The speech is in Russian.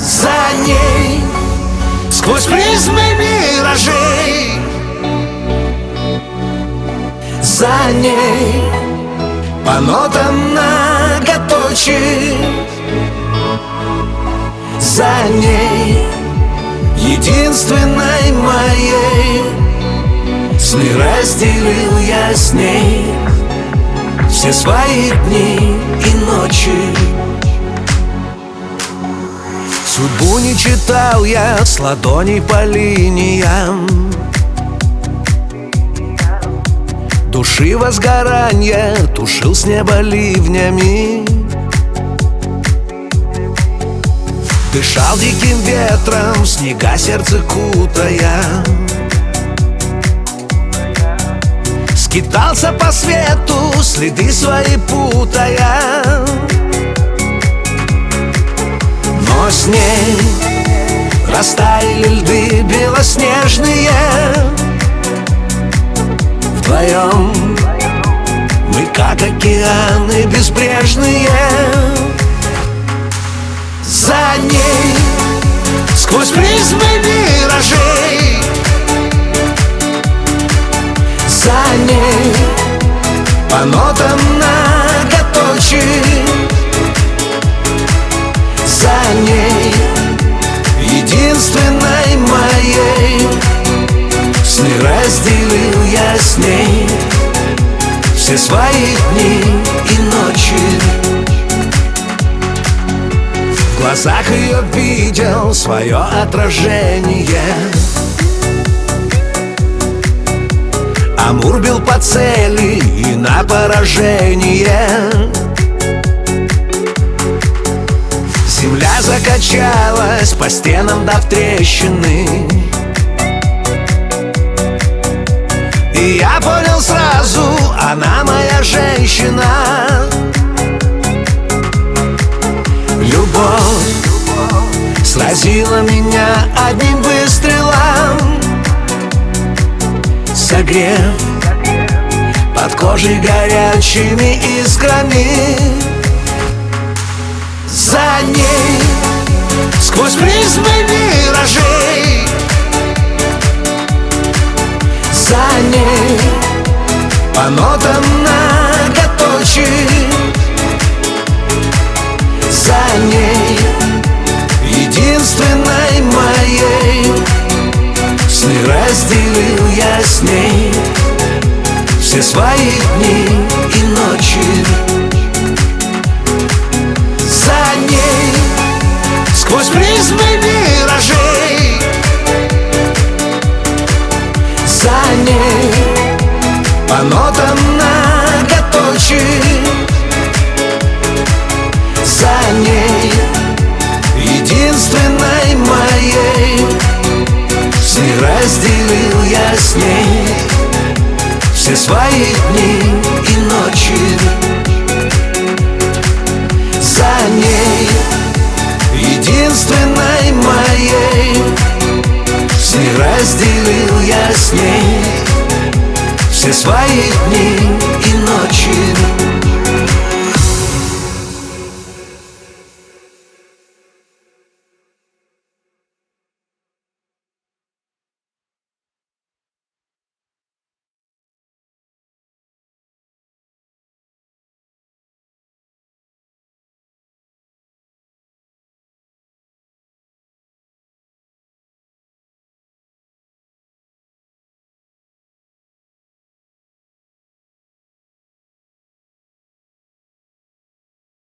За ней, сквозь призмы миражей, за ней, по нотам многоточий, за ней, единственной моей, сны разделил я с ней все свои дни и ночи. Судьбу не читал я с ладоней по линиям, души возгорания тушил с неба ливнями. Дышал диким ветром, снега сердце кутая, скитался по свету, следы свои путая. Но с ней растаяли льды белоснежные. Вдвоем мы как океаны безбрежные. За ней, сквозь призмы миражей, за ней, по нотам многоточий, за ней, единственной моей, сны разделил я с ней все свои дни и ночи. В глазах ее видел свое отражение. Амур бил по цели и на поражение. Земля закачалась по стенам, дав трещины. И я понял сразу, она моя женщина. Любовь сразила меня одним выстрелом, согрев под кожей горячими искрами. За ней, сквозь призмы миражей, за ней, по нотам многоточий, за ней, единственной моей, сны разделил я с ней все свои дни и ночи. За ней, сквозь призмы миражей, за ней, по нотам многоточий, за ней, единственной моей, сны разделил я с ней все свои дни и ночи. За ней, единственной моей, сны разделил я с ней все свои дни и ночи.